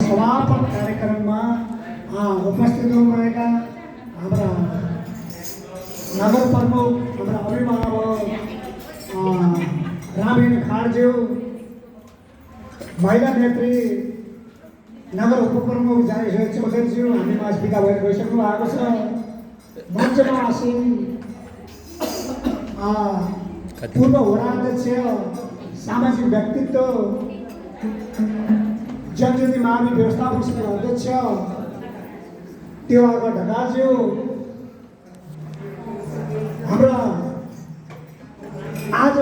समापन कार्यक्रममा उपस्थित हुनुभएका हाम्रा नगर प्रमुख, हाम्रा अभिभावक रामेन खाडज्यू, महिला नेत्री नगर उपप्रमुख जानेश्वर चौधरीज्यू हामीमा विदा भएर गइसक्नु भएको छ। मञ्चमा आसीन पूर्व वडा अध्यक्ष, सामाजिक व्यक्तित्व, जनजाति मावि व्यवस्थापन समिति अध्यक्ष तिवाकर ढकालज्यू, हाम्रा आज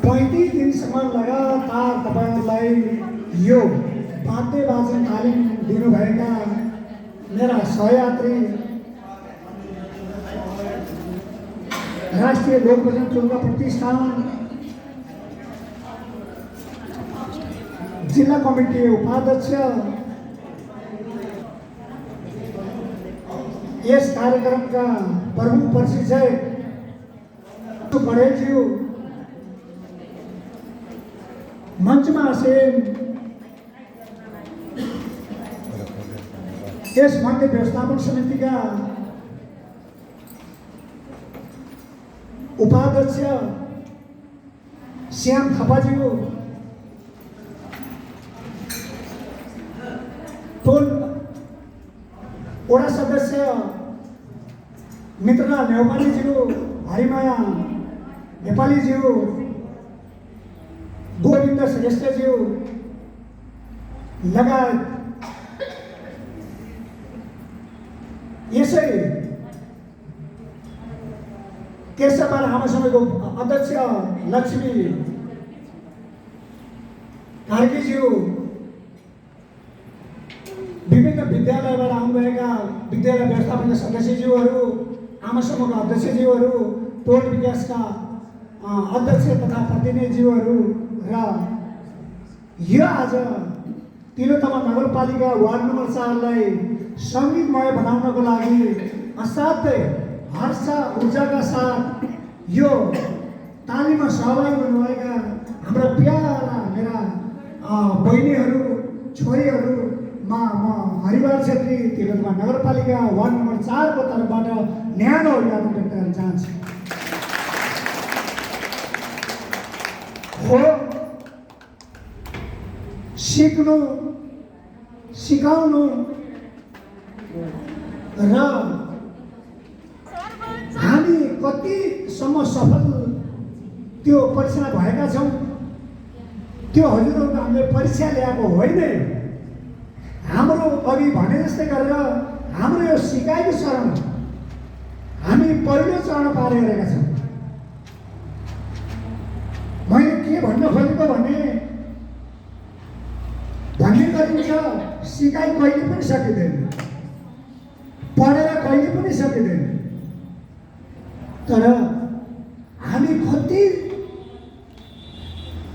35 दिनसम्म लगातार तपाईहरूलाई यो वाद्य वादन तालिम दिनुभएका मेरा सहयात्री राष्ट्रिय लोक भजन टोलका प्रतिष्ठान जिल्ला कमिटी उपाध्यक्ष, यस कार्यक्रमका प्रमुख प्रशिक्षक पढेलज्यू, मञ्चमा आसीन यस मन्दिर व्यवस्थापन समितिका उपाध्यक्ष श्याम थापाज्यू, टोल वडा सदस्य मित्रलाल नेपालीज्यू, हरिमाया नेपालीज्यू, गोविन्द श्रेष्ठज्यू लगायत यसै केशवबाल आमासँगको अध्यक्ष लक्ष्मी कार्कीज्यू, विभिन्न विद्यालयबाट आउनुभएका विद्यालय व्यवस्थापनका सदस्यज्यूहरू, आमासम्मका अध्यक्षज्यूहरू, टोल विकासका अध्यक्ष तथा प्रतिनिधिज्यूहरू र यो आज तिलोत्तमा नगरपालिका वार्ड नम्बर 4लाई सङ्गीतमय बनाउनको लागि असाध्यै हर्ष ऊर्जाका साथ यो तालिममा सहभागी हुनुभएका हाम्रा प्यारा मेरा बहिनीहरू, छोरीहरू म हरिवार छेत्री तिलोत्तमा नगरपालिका वार्ड नम्बर 4को तर्फबाट न्यानो अभिवादन व्यक्त गर्न चाहन्छु। हो सिक्नु, सिकाउनु र हामी कतिसम्म सफल त्यो परीक्षा भएका छौँ त्यो हजुरहरूको हामीले परीक्षा ल्याएको होइन। हाम्रो अघि भने जस्तै गरेर हाम्रो यो सिकाइको चरण हामी पहिलो चरण पार गरेका छौँ। मैले के भन्न खोजेको भन्ने गरिन्छ, सिकाइ कहिले पनि सकिँदैन, पढेर कहिले पनि सकिँदैन। तर हामी कति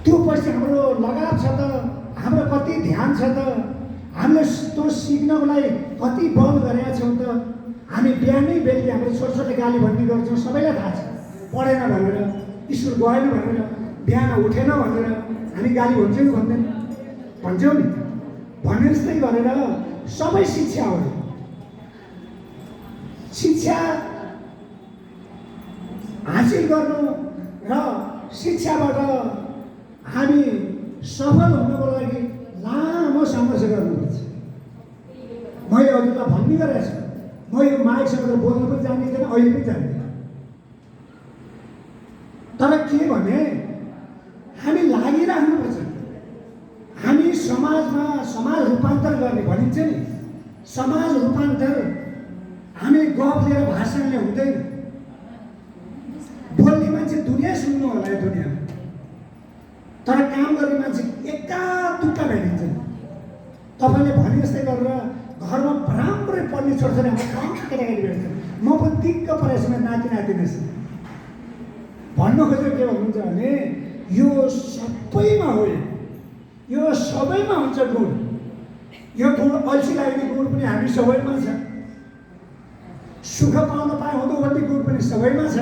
त्यो पछि हाम्रो लगाव छ त, हाम्रो कति ध्यान छ त, हामीले त्यो सिक्नको लागि कति बल गरेका छौँ त। हामी बिहानै बेलुकी हाम्रो छोटो गाली भन्ने गर्छौँ, सबैलाई थाहा छ। पढेन भनेर, स्कुल गएन भनेर, बिहान उठेन भनेर हामी गाली भन्छौँ कि भन्दैन? भन्छौँ नि। भने जस्तै गरेर सबै शिक्षा हो। शिक्षा हासिल गर्नु र शिक्षाबाट हामी सफल हुनुको लागि लामो सङ्घर्ष गर्नुपर्छ। मैले हजुरलाई भन्ने गरेको छु, म यो माइकसँग बोल्नु पनि जान्दिनँ, अहिले पनि जान्दिनँ। तर के भने हामी लागिराख्नुपर्छ। हामी समाजमा समाज रूपान्तर गर्ने भनिन्छ नि, समाज रूपान्तर हामी गफ लिएर भाषणले हुँदैन। बोल्ने मान्छे दुनियाँ सुन्नु होला यो दुनियाँमा, तर काम गर्ने मान्छे एका दुक्का भेटिन्छ। तपाईँले भने जस्तै गरेर घरमा राम्रै पढ्ने छोड्छन्, हाम्रो केटाकेटी भेट्छ। म पनि दिक्क परेछु मेरो नाति नातिनीसँग। भन्नु खोजेको के भन्नुहुन्छ भने यो सबैमा हो, यो सबैमा हुन्छ गुण। यो गुण अल्छी लाग्ने गुण पनि हामी सबैमा छ, सुख पाउन पाए हुँदो भन्ने गुण पनि सबैमा छ।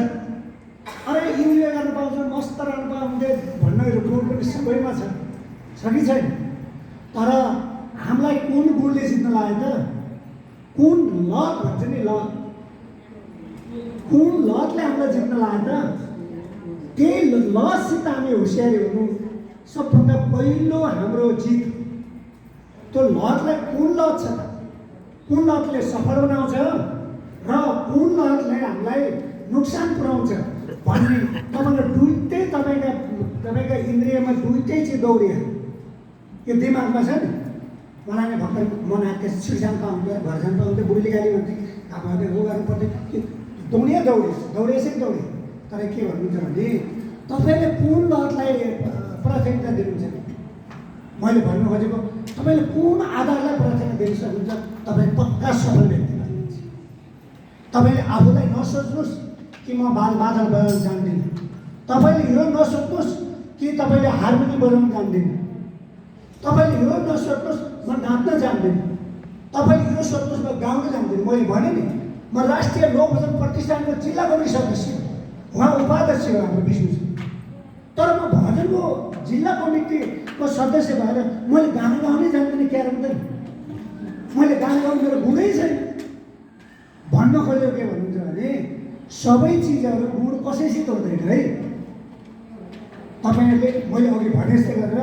अरे इन्जोय गर्न पाउँछ, मस्त रहन पाउँदै भन्ने गुण पनि सबैमा छ कि छैन? तर हामीलाई कुन गुणले जित्न लाग्यो त? कुन लत भन्छ नि, लत, कुन लतले हामीलाई जित्न लाग्यो त? त्यही लतसित हामी होसियारी हुनु सबभन्दा पहिलो हाम्रो जित। त्यो लतलाई कुन लत छ त? कुन लतले सफल बनाउँछ र कुन लतले हामीलाई नोक्सान पुर्याउँछ भन्ने तपाईँको दुइटै तपाईँका इन्द्रियमा दुइटै चाहिँ दौडिया यो दिमागमा छ नि। मलाई नै भर्खर मन आएको छिर्सान पाउँथ्यो, घर जान पाउँथ्यो, बुढीले गाली भन्थे, अब हो गर्नु पर्थ्यो, दौडिएछै दौडे। तर के भन्नुहुन्छ भने तपाईँले कुन लतलाई प्राथमिकता दिनुहुन्छ? मैले भन्नु खोजेको तपाईँले कुन आधारलाई प्राथमिकता दिन सक्नुहुन्छ? तपाईँ पक्का सफल व्यक्ति बन्नुहुन्छ। तपाईँले आफूलाई नसोच्नुहोस् कि म बादल बजाउन जान्दिनँ, तपाईँले यो नसोच्नुहोस् कि तपाईँले हार्मोनियम बजाउन जान्दिनँ, तपाईँले यो नसोच्नुहोस् म नाच्न जान्दिनँ, तपाईँले यो सोच्नुहोस् म गाउन जान्दिनँ। मैले भने नि म राष्ट्रिय लोक भजन प्रतिष्ठानको जिल्ला कमिटी सदस्य, उहाँ उपाध्यक्ष हो हाम्रो विष्णु। तर म भजनको जिल्ला कमिटीको सदस्य भएर मैले गाना गाउनै जान्दिनँ, क्या हुँदैन? मैले गाना गाउनु मेरो गुणै छैन। भन्न खोजेको के भन्नुहुन्छ भने सबै चिजहरू गुण कसैसित हुँदैन है। तपाईँहरूले मैले अघि भने जस्तै गरेर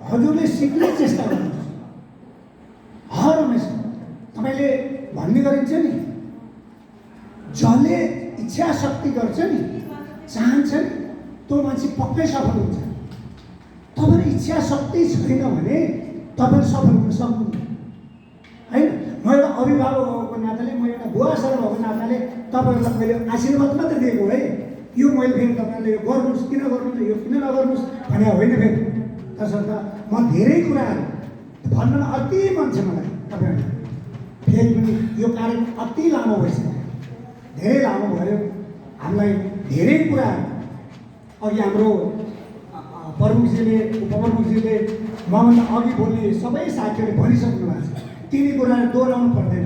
हजुरले सिक्ने चेष्टा गर्नुहोस्। हर हमेसा तपाईँले भन्ने गरिन्छ नि, जसले इच्छा शक्ति गर्छ नि, चाहन्छ नि, त्यो मान्छे पक्कै सफल हुन्छ। तपाईँको इच्छा शक्ति छैन भने तपाईँहरू सफल हुन सक्नुहुन्न होइन। म एउटा अभिभावक भएको नाताले, म एउटा बुवा सर भएको नाताले तपाईँहरूलाई मैले आशीर्वाद मात्रै दिएको है। यो मैले फेरि तपाईँहरूले यो गर्नुहोस्, किन गर्नुहोस्, यो किन नगर्नुहोस् भने होइन फेरि। तसर्थ म धेरै कुराहरू भन्न अति मन छ मलाई तपाईँहरू। फेरि पनि यो कार्यक्रम अति लामो भइसक्यो, धेरै लामो भयो। हामीलाई धेरै कुराहरू अघि हाम्रो प्रमुखजीले, उपप्रमुखजीले, मभन्दा अघि बोल्ने सबै साथीहरूले भनिसक्नु भएको छ। तिनी कुराहरू दोहोऱ्याउनु पर्दैन।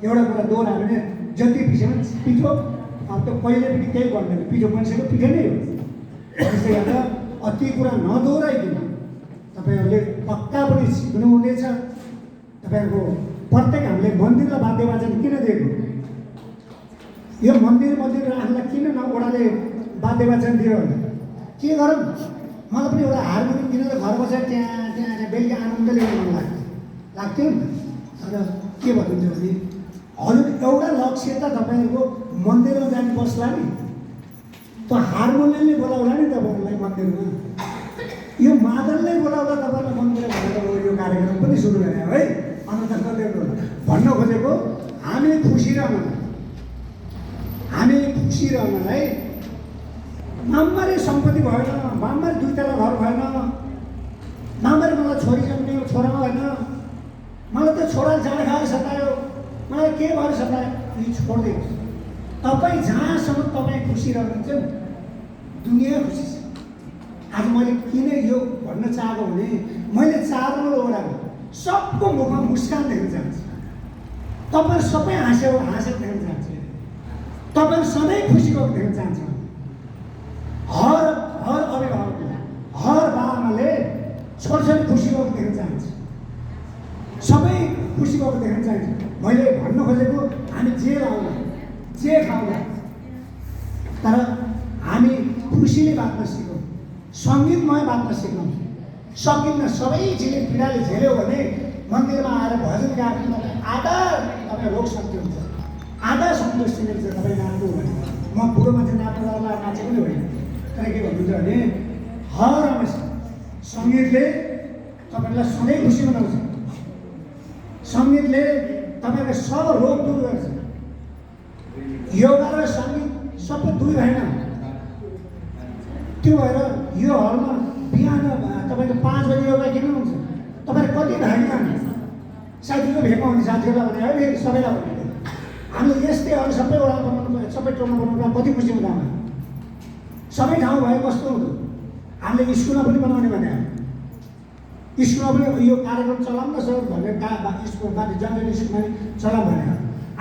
एउटा कुरा दोहोऱ्यायो भने जति पिठो त्यो कहिले पनि केही गर्दैन, पिठो मान्छेको पिठो नै हो। त्यसले गर्दा अति कुरा नदोहोऱ्याइकन तपाईँहरूले पक्का पनि सिक्नुहुनेछ। तपाईँहरूको प्रत्येक हामीले मन्दिरलाई वाद्य वाचन किन दिएको? यो मन्दिर राख्नलाई किन ओडाले वाद्य वाचन दियो भने के गरौँ? मलाई पनि एउटा हार्मोनियम किनेर घर बसेर त्यहाँ बेलुका आनन्द ल्याउनु मन लाग्थ्यो नि। तर के भन्नुहुन्छ भने हजुर एउटा लक्ष्य त तपाईँहरूको मन्दिरमा जाने बस्ला नि, त्यो हार्मोनियमले बोलाउला नि तपाईँहरूलाई मन्दिरमा, यो मादलले बोलाउँदा तपाईँलाई मन्दिरमा भनेर यो कार्यक्रम पनि सुरु गरे है। अन्त भन्न खोजेको हामी खुसी रहनलाई मामरी सम्पत्ति भएन, मामरी 2 तला घर भएन, मामरी मलाई छोरी जन्मियो, छोरा भएन, मलाई त छोरा जाँड खाएर सतायो, मलाई के भएर सतायो, यो छोडिदिनुहोस्। तपाईँ जहाँसम्म तपाईँ खुसी रहनुहुन्छ नि दुनियाँ खुसी छ। आज मैले किन यो भन्न चाहेको भने मैले 4 ओडाको सबको मुखमा मुस्कान देख्न चाहन्छु। तपाईँहरू सबै हाँसेको देख्न चाहन्छु। तपाईँहरू सधैँ खुसी भएको देख्न चाहन्छ। हर अभिभावकले, हर बाबाले छोरछोरी खुसी भएको देख्न चाहन्छ, सबै खुसी भएको देख्न चाहन्छ। मैले भन्न खोजेको हामी जे लाउँला, जे खाउँला, तर हामी खुसीले बाँच्न सिकौँ, सङ्गीतमय बाँच्न सिकौँ। सकिन्न सबै चिजले पीडाले झेल्यो भने मन्दिरमा आएर भजन गाएको आधा तपाईँ रोग सक्ति हुन्छ, आधा सन्तुष्टि मिल्छ तपाईँ नाच्नु भने। म बुढो मान्छे नाच्नु जाँदा नाचेको नै होइन। तर के भन्नुहुन्छ भने हर हमेसा सङ्गीतले तपाईँलाई सधैँ खुसी बनाउँछ। सङ्गीतले तपाईँको सब रोग दूर गर्छ। योगा र सङ्गीत सबै दुई भएन। त्यो भएर यो हलमा बिहान तपाईँको 5 बजी योगा किन हुन्छ? तपाईँले कति भाग्यमान साथीको भेटमा हुने साथीहरूलाई भने है, सबैलाई भने हामीले यस्तै अरू सबै वडा बनाउनु, सबै टोलमा बनाउनु कति खुसी हुँदा सबै ठाउँ भयो कस्तो हुँदो। हामीले स्कुलमा पनि बनाउने भने स्कुलमा पनि यो कार्यक्रम चलाउँ न सर भनेर स्कुलमा जनरल स्कुलमा चलाउँ भनेर।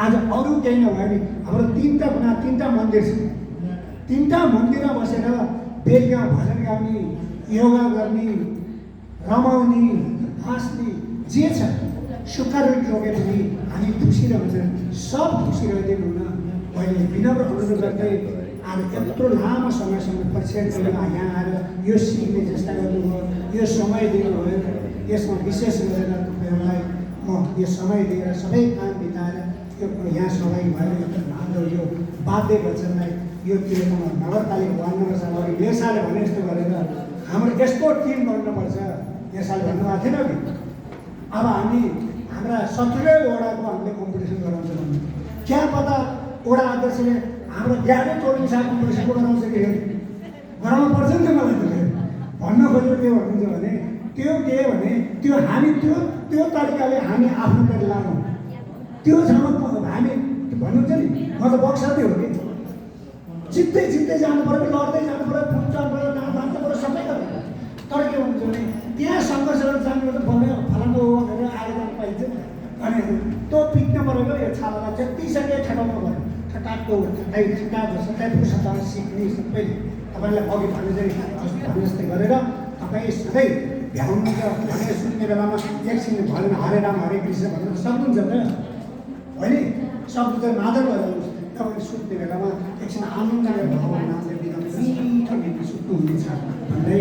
आज अरू केही नभयो नि हाम्रो 3टा मन्दिर छ। 3टा मन्दिरमा बसेर बेलुका भजन गाउने, योगा गर्ने, रमाउने, हाँस्ने जे छ सुक्खा रोटी रोके पनि हामी खुसी रहन्छौँ, सब खुसी रहँदैन हुन। मैले विनम्र अनुरोध गर्दै आज यत्रो लामो समयसम्म परिचय यहाँ आएर यो सिक्ने चेष्टा गर्नुभयो, यो समय दिनुभयो। यसमा विशेष गरेर तपाईँहरूलाई म यो समय दिएर सबै काम बिताएर यो यहाँ सहभागी भएर हाम्रो यो वाद्य वचनलाई यो तिर्नमा नगरपालिका वार्ड नम्बर साल अघि मेसाले भने जस्तो गरेर हाम्रो यस्तो टिम गर्नुपर्छ यसले भन्नुभएको थिएन कि अब हामी हाम्रा 17 वडाको हामीले कम्पिटिसन गराउँछ भन्नु क्या पता वडा अध्यक्षले हाम्रो ज्ञानै तोडिन्छ कम्पिटिसन गराउँछ कि गराउनु पर्छ नि त मलाई त भन्न खोजेको के भन्नुहुन्छ भने त्यो के भने त्यो हामी त्यो तरिकाले हामी आफ्नो गरी लानु त्यो ठाउँमा हामी भन्नुहुन्छ नि म त बक्साकै हो कि जित्दै जानु पऱ्यो, लड्दै जानु पऱ्यो, फुट्नु पऱ्यो, नाम भान्नु पऱ्यो, सबै गर्नु। तर के भन्छ भने त्यहाँ सङ्घर्ष गरेर जानु पर्छ, फलानु हो भनेर आएर जानु पाइन्छ नि। अनि त्यो पिक्न परेको यो छालालाई जति सक्यो ठटाउनु पऱ्यो, ठटाटको सबै फुर्सद सिक्ने सबै तपाईँलाई अघि भने जस्तै गरेर तपाईँ सधैँ भ्याउनुहुन्छ भने सुन्ने बेलामा एकछिन भएन हरे राम हरे कृष्ण भनेर सक्नुहुन्छ त होइन, सक्नुहुन्छ मादल भइरहनुहोस्। तपाईँले सुत्ने बेलामा एकछिन आनन्दले भगवान् नामले बिरामी मिठो मिठो सुत्नुहुनेछ भन्दै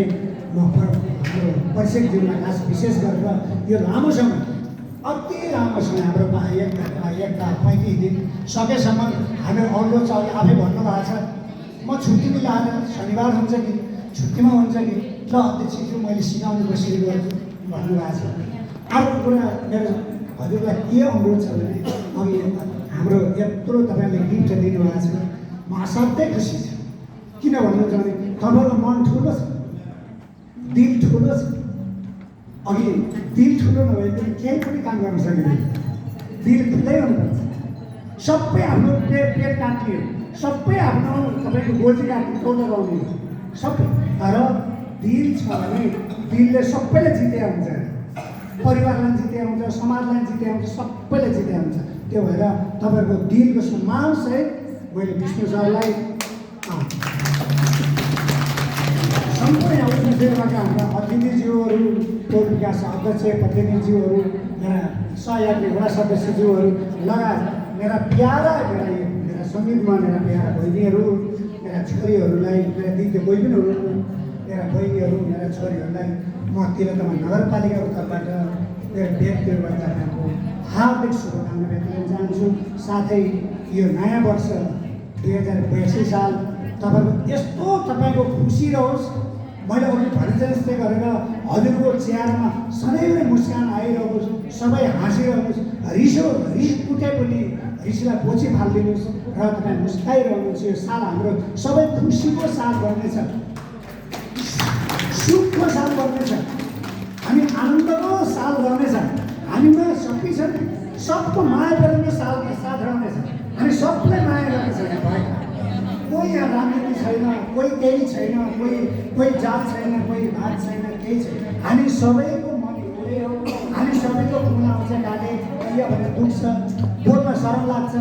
म हाम्रो परिषदज्यूलाई खास विशेष गरेर यो लामो समय अति लामो समय हाम्रो 35 दिन सकेसम्म हामी अनुरोध छ। आफै भन्नुभएको छ म छुट्टी मिलाएर शनिबार हुन्छ कि छुट्टीमा हुन्छ कि ल अध्यक्षज्यू मैले सिकाउने कसरी गर्छु भन्नुभएको छ। अर्को कुरा मेरो हजुरलाई के अनुरोध छ भने अघि हाम्रो यत्रो तपाईँले गिफ्ट दिनुभएको छ, म असाध्यै खुसी छु। किन भन्नुहुन्छ भने तपाईँको मन ठुलो छ, दिल ठुलो छ। अघि दिल ठुलो नभए पनि केही पनि काम गर्न सकिँदैन, दिल ठुलै हुनुपर्छ। सबै आफ्नो पेट काट्ने, सबै आफ्नो तपाईँको गोजी काट्ने, टोटो गाउने सबै, तर दिल छ भने दिलले सबैले जिते हुन्छ, परिवारलाई जिते हुन्छ, समाजलाई जिते हुन्छ, सबैले जिते हुन्छ। त्यो भएर तपाईँहरूको दिलको सम्मानसहित मैले विष्णु सरलाई सम्पूर्ण उद्योगबाट हाम्रा अतिथिज्यूहरू, टोल विकास अध्यक्ष प्रतिनिधिज्यूहरू, मेरा सहयात्री वडा सदस्यज्यूहरू लगायत मेरा मेरा सङ्गीतमा मेरा प्यारा बहिनीहरू, मेरा छोरीहरूलाई, मेरा दिदी बहिनीहरू, मेरा बहिनीहरू, मेरा छोरीहरूलाई म तिरतमा नगरपालिकाको तर्फबाट मेरो व्यक्तिगत तर्फको हार्दिक शुभकामना व्यक्त गर्न चाहन्छु। साथै यो नयाँ वर्ष 2082 साल तपाईँको यस्तो तपाईँको खुसी रहोस्। मैले अघि भने जस्तै गरेर हजुरको चेहरामा सधैँ मुस्कान आइरहोस्, सबै हाँसिरहोस्, रिस उठे पनि रिसलाई पोछि फालिदिनुहोस् र तपाईँ मुस्काइरहनुहोस्। यो साल हाम्रो सबै खुसीको साल बन्नेछ, सुखको साल बन्नेछ, हामी आनन्दको साल रहनेछ, हामीमा शक्ति छ, सबको माया गर्ने साथ रहनेछ, हामी सबलाई माया गर्नेछ। भाइ कोही यहाँ राजनीति छैन, कोही केही छैन, कोही जात छैन, कोही भात छैन, केही छैन। हामी सबैको मन एउटै हो, हामी सबैको खुन आउँछ गाले यो भने दुख्छ, बोल्न शरम लाग्छ,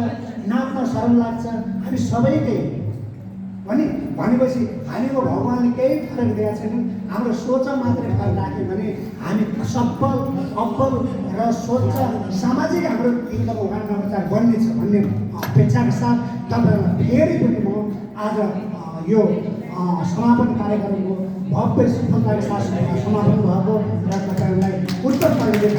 नाच्न शरम लाग्छ, हामी सबैकै भनेपछि हामीको भगवान्ले केही फरक दिएको छैन। हाम्रो सोच मात्रै फरक राख्यो भने हामी सफल अब्बल र सोच सामाजिक हाम्रो एकदम वार्ड नम्बर 4 बन्नेछ भन्ने अपेक्षाका साथ तपाईँहरूलाई फेरि पनि म आज यो समापन कार्यक्रमको भव्य सफलताका साथ समापन भएको र तपाईँहरूलाई उत्तर प्रदेश